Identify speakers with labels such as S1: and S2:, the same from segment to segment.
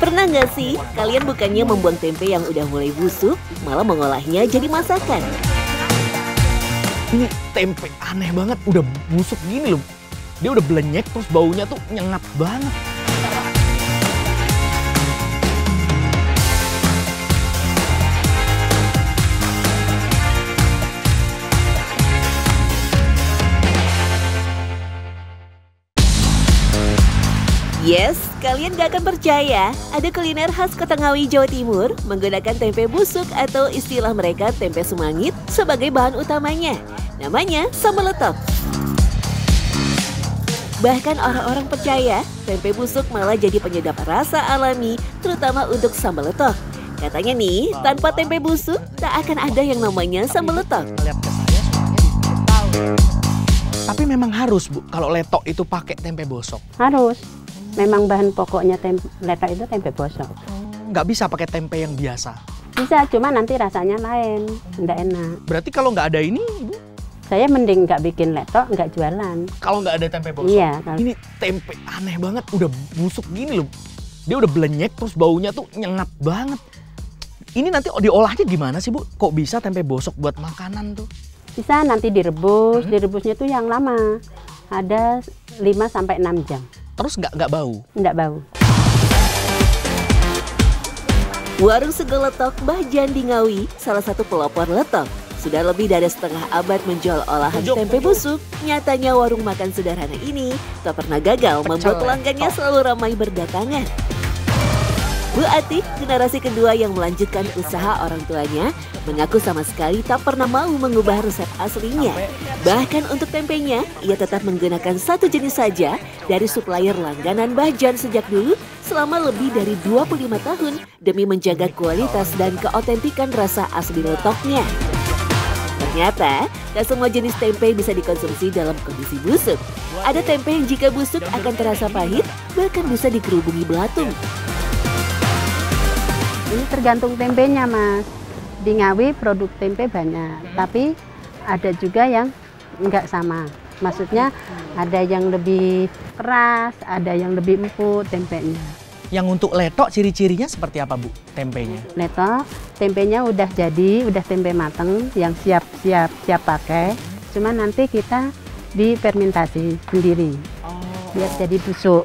S1: Pernah nggak sih kalian bukannya membuang tempe yang udah mulai busuk, malah mengolahnya jadi masakan?
S2: Ini tempe aneh banget, udah busuk gini loh. Dia udah belenyek terus baunya tuh nyengat banget.
S1: Yes, kalian gak akan percaya, ada kuliner khas Kota Ngawi, Jawa Timur menggunakan tempe busuk atau istilah mereka tempe semangit sebagai bahan utamanya. Namanya sambal letok. Bahkan orang-orang percaya tempe busuk malah jadi penyedap rasa alami, terutama untuk sambal letok. Katanya nih, tanpa tempe busuk tak akan ada yang namanya sambal letok.
S2: Tapi memang harus, Bu, kalau letok itu pakai tempe bosok.
S3: Harus. Memang bahan pokoknya letok itu tempe bosok.
S2: Nggak bisa pakai tempe yang biasa?
S3: Bisa, cuma nanti rasanya lain, nggak enak.
S2: Berarti kalau nggak ada ini, Ibu?
S3: Saya mending nggak bikin letok, nggak jualan.
S2: Kalau nggak ada tempe bosok?
S3: Iya.
S2: Ini tempe aneh banget, udah busuk gini loh. Dia udah belenyek, terus baunya tuh nyengat banget. Ini nanti diolahnya gimana sih, Bu? Kok bisa tempe bosok buat makanan tuh?
S3: Bisa nanti direbus, direbusnya tuh yang lama. Ada 5-6 jam.
S2: Terus nggak bau?
S3: Nggak bau.
S1: Warung Sego Letok Mbah Jan di Ngawi, salah satu pelopor letok. Sudah lebih dari setengah abad menjual olahan tempe busuk. Nyatanya warung makan sederhana ini tak pernah gagal membuat pelanggannya selalu ramai berdatangan. Bu Atik, generasi kedua yang melanjutkan usaha orang tuanya, mengaku sama sekali tak pernah mau mengubah resep aslinya. Bahkan untuk tempenya, ia tetap menggunakan satu jenis saja dari supplier langganan Mbah Jan sejak dulu selama lebih dari 25 tahun demi menjaga kualitas dan keotentikan rasa asli letoknya. Ternyata, tak semua jenis tempe bisa dikonsumsi dalam kondisi busuk. Ada tempe yang jika busuk akan terasa pahit, bahkan bisa dikerubungi belatung.
S3: Ini tergantung tempenya, Mas. Di Ngawi produk tempe banyak, tapi ada juga yang nggak sama. Maksudnya ada yang lebih keras, ada yang lebih empuk tempenya.
S2: Yang untuk letok ciri-cirinya seperti apa, Bu, tempenya?
S3: Letok, tempenya udah jadi, udah tempe mateng yang siap pakai. Cuma nanti kita difermentasi sendiri, biar jadi busuk.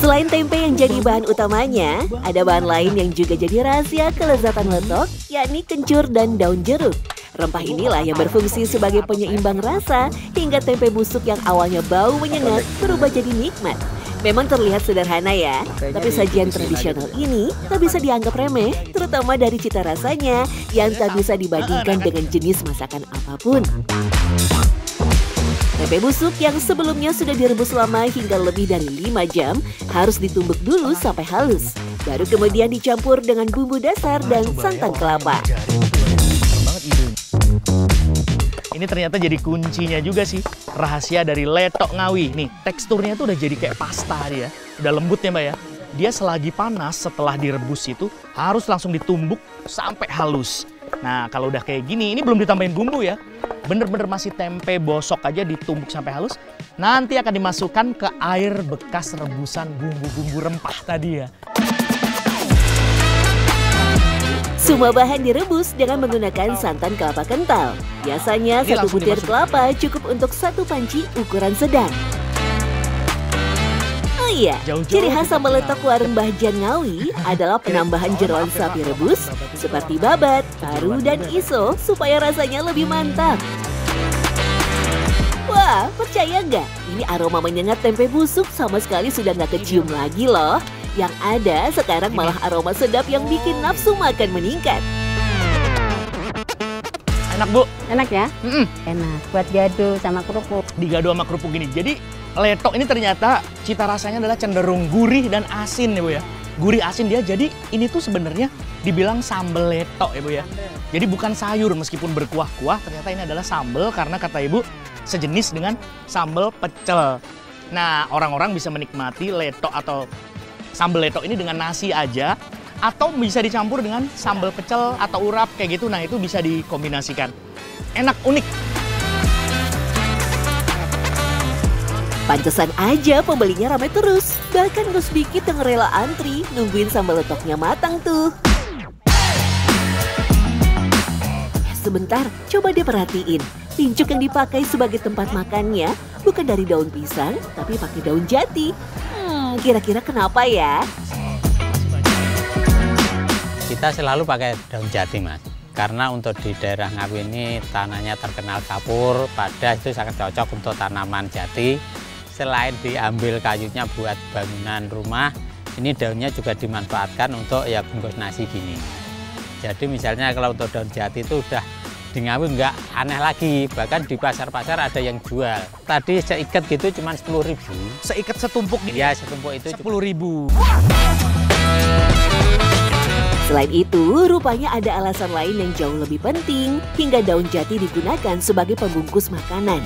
S1: Selain tempe yang jadi bahan utamanya, ada bahan lain yang juga jadi rahasia kelezatan letok, yakni kencur dan daun jeruk. Rempah inilah yang berfungsi sebagai penyeimbang rasa hingga tempe busuk yang awalnya bau menyengat berubah jadi nikmat. Memang terlihat sederhana ya, tapi sajian tradisional ini tak bisa dianggap remeh, terutama dari cita rasanya yang tak bisa dibandingkan dengan jenis masakan apapun. Tempe busuk yang sebelumnya sudah direbus lama hingga lebih dari 5 jam harus ditumbuk dulu sampai halus. Baru kemudian dicampur dengan bumbu dasar dan santan kelapa.
S2: Ini ternyata jadi kuncinya juga sih, rahasia dari letok Ngawi. Nih, teksturnya tuh udah jadi kayak pasta dia. Udah lembut ya, Mbak ya. Dia selagi panas setelah direbus itu harus langsung ditumbuk sampai halus. Nah, kalau udah kayak gini, ini belum ditambahin bumbu ya. Bener-bener masih tempe bosok aja ditumbuk sampai halus. Nanti akan dimasukkan ke air bekas rebusan bumbu-bumbu rempah tadi ya.
S1: Semua bahan direbus dengan menggunakan santan kelapa kental. Biasanya satu butir kelapa cukup untuk satu panci ukuran sedang. Oh iya, ciri khas sambal letok warung Mbah Jan Ngawi adalah penambahan jeroan sapi rebus seperti babat, paru, dan iso supaya rasanya lebih mantap. Wah, percaya nggak? Ini aroma menyengat tempe busuk sama sekali sudah nggak kecium lagi loh. Yang ada sekarang malah aroma sedap yang bikin nafsu makan meningkat.
S2: Enak, Bu?
S3: Enak ya? Enak, buat gado sama kerupuk.
S2: Digado sama kerupuk gini. Jadi letok ini ternyata cita rasanya adalah cenderung gurih dan asin ya, Bu ya. Gurih asin dia, jadi ini tuh sebenarnya dibilang sambal letok ya, Bu ya. Jadi bukan sayur meskipun berkuah-kuah, ternyata ini adalah sambal karena kata Ibu sejenis dengan sambal pecel. Nah, orang-orang bisa menikmati letok atau sambal letok ini dengan nasi aja, atau bisa dicampur dengan sambal pecel atau urap kayak gitu. Nah, itu bisa dikombinasikan. Enak, unik.
S1: Pantesan aja pembelinya ramai terus. Bahkan Gus Bikit yang rela antri nungguin sambal letoknya matang tuh. Sebentar, coba deh perhatiin. Pincuk yang dipakai sebagai tempat makannya bukan dari daun pisang, tapi pakai daun jati. Kira-kira kenapa ya?
S4: Kita selalu pakai daun jati, Mas. Karena untuk di daerah Ngawi ini tanahnya terkenal kapur, padas, itu sangat cocok untuk tanaman jati. Selain diambil kayunya buat bangunan rumah, ini daunnya juga dimanfaatkan untuk ya bungkus nasi gini. Jadi misalnya kalau untuk daun jati itu udah di Ngawi nggak aneh lagi, bahkan di pasar-pasar ada yang jual. Tadi seikat gitu cuma 10.000.
S2: Seikat setumpuk gitu?
S4: Ya, setumpuk itu
S2: 10.000.
S1: Selain itu, rupanya ada alasan lain yang jauh lebih penting hingga daun jati digunakan sebagai pembungkus makanan.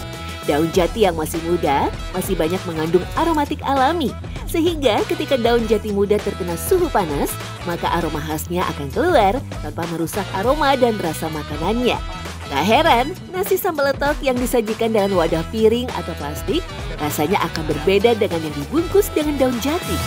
S1: Daun jati yang masih muda masih banyak mengandung aromatik alami, sehingga ketika daun jati muda terkena suhu panas, maka aroma khasnya akan keluar tanpa merusak aroma dan rasa makanannya. Tak heran, nasi sambal letok yang disajikan dalam wadah piring atau plastik rasanya akan berbeda dengan yang dibungkus dengan daun jati.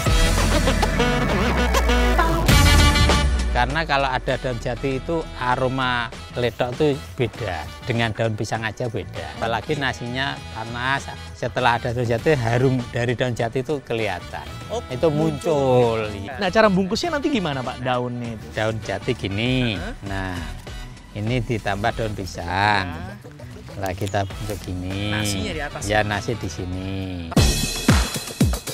S4: karena kalau ada daun jati itu aroma letok itu beda, dengan daun pisang aja beda. Apalagi nasinya panas, setelah ada daun jati harum dari daun jati itu kelihatan. Itu muncul.
S2: Nah, cara bungkusnya nanti gimana Pak daunnya itu?
S4: Daun jati gini. Nah, ini ditambah daun pisang. Lah kita bentuk gini.
S2: Nasinya di atas.
S4: Ya, nasi di sini.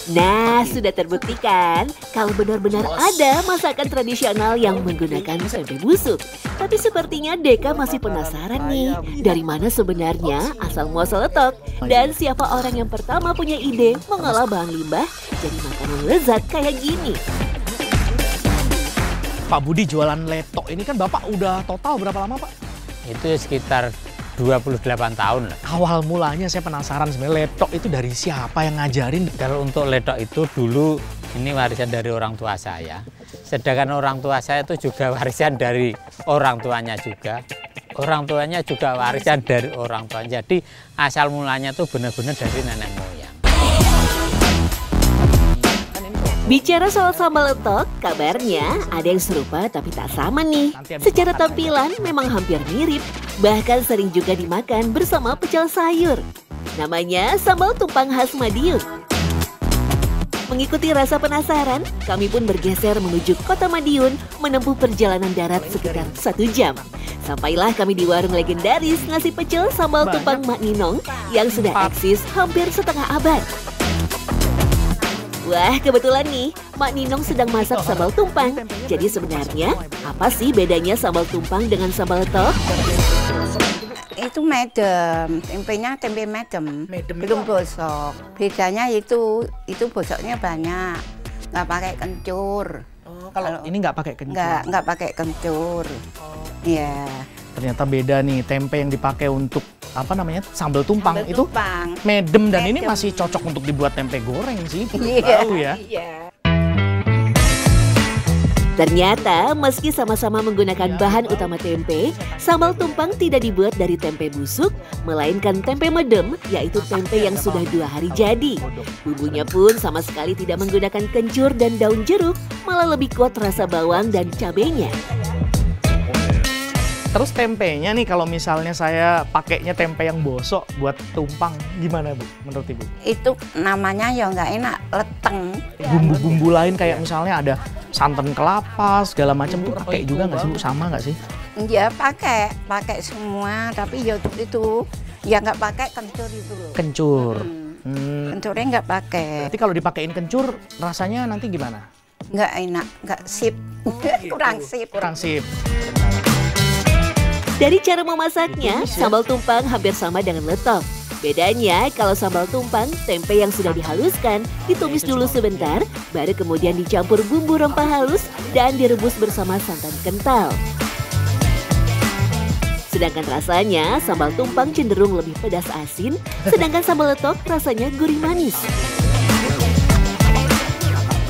S1: Nah, sudah terbuktikan kalau benar-benar ada masakan tradisional yang menggunakan tempe busuk. Tapi sepertinya Deka masih penasaran nih, dari mana sebenarnya asal-muasal letok? Dan siapa orang yang pertama punya ide mengolah bahan limbah jadi makanan lezat kayak gini?
S2: Pak Budi jualan letok ini kan Bapak udah total berapa lama Pak?
S4: Itu sekitar 28 tahun lah.
S2: Awal mulanya saya penasaran sebenarnya letok itu dari siapa yang ngajarin?
S4: Kalau untuk letok itu dulu ini warisan dari orang tua saya. Sedangkan orang tua saya itu juga warisan dari orang tuanya juga. Orang tuanya juga warisan dari orang tuanya. Jadi asal mulanya tuh benar-benar dari nenek moyang.
S1: Bicara soal sambal letok, kabarnya ada yang serupa tapi tak sama nih. Secara tampilan memang hampir mirip, bahkan sering juga dimakan bersama pecel sayur. Namanya sambal tumpang khas Madiun. Mengikuti rasa penasaran, kami pun bergeser menuju kota Madiun menempuh perjalanan darat sekitar 1 jam. Sampailah kami di warung legendaris nasi pecel sambal tumpang Mak Ninong yang sudah eksis hampir setengah abad. Wah, kebetulan nih, Mak Ninong sedang masak sambal tumpang. Jadi sebenarnya, apa sih bedanya sambal tumpang dengan sambal letok?
S5: Itu medem, tempenya tempe medem, belum bosok. Bedanya itu bosoknya banyak, nggak pakai kencur.
S2: Oh, kalau ini nggak pakai kencur?
S5: Nggak pakai kencur. Iya.
S2: Ternyata beda nih, tempe yang dipakai untuk apa namanya sambal tumpang itu
S5: tumpang.
S2: Medem dan ini masih cocok untuk dibuat tempe goreng sih.
S5: Iya.
S2: Tahu ya.
S5: Iya.
S1: Ternyata meski sama-sama menggunakan bahan utama tempe, sambal tumpang tidak dibuat dari tempe busuk, melainkan tempe medem, yaitu tempe yang sudah 2 hari jadi. Bumbunya pun sama sekali tidak menggunakan kencur dan daun jeruk, malah lebih kuat rasa bawang dan cabenya.
S2: Terus tempenya nih kalau misalnya saya pakainya tempe yang bosok buat tumpang, gimana Bu menurut Ibu?
S5: Itu namanya ya nggak enak, leteng.
S2: Bumbu-bumbu lain kayak misalnya ada santan kelapa segala macam tuh pakai juga nggak sih Bu? Sama nggak sih?
S5: Ya pakai semua, tapi ya itu ya nggak pakai kencur itu loh.
S2: Kencur.
S5: Kencurnya nggak pakai.
S2: Nanti kalau dipakein kencur rasanya nanti gimana?
S5: Nggak enak, nggak sip. Kurang sip.
S2: Kurang sip.
S1: Dari cara memasaknya, sambal tumpang hampir sama dengan letok. Bedanya, kalau sambal tumpang, tempe yang sudah dihaluskan, ditumis dulu sebentar, baru kemudian dicampur bumbu rempah halus dan direbus bersama santan kental. Sedangkan rasanya, sambal tumpang cenderung lebih pedas asin, sedangkan sambal letok rasanya gurih manis.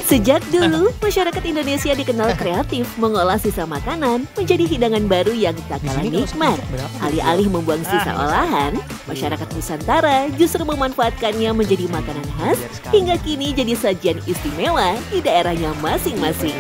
S1: Sejak dulu, masyarakat Indonesia dikenal kreatif mengolah sisa makanan menjadi hidangan baru yang tak kalah nikmat. Alih-alih membuang sisa olahan, masyarakat Nusantara justru memanfaatkannya menjadi makanan khas hingga kini jadi sajian istimewa di daerahnya masing-masing.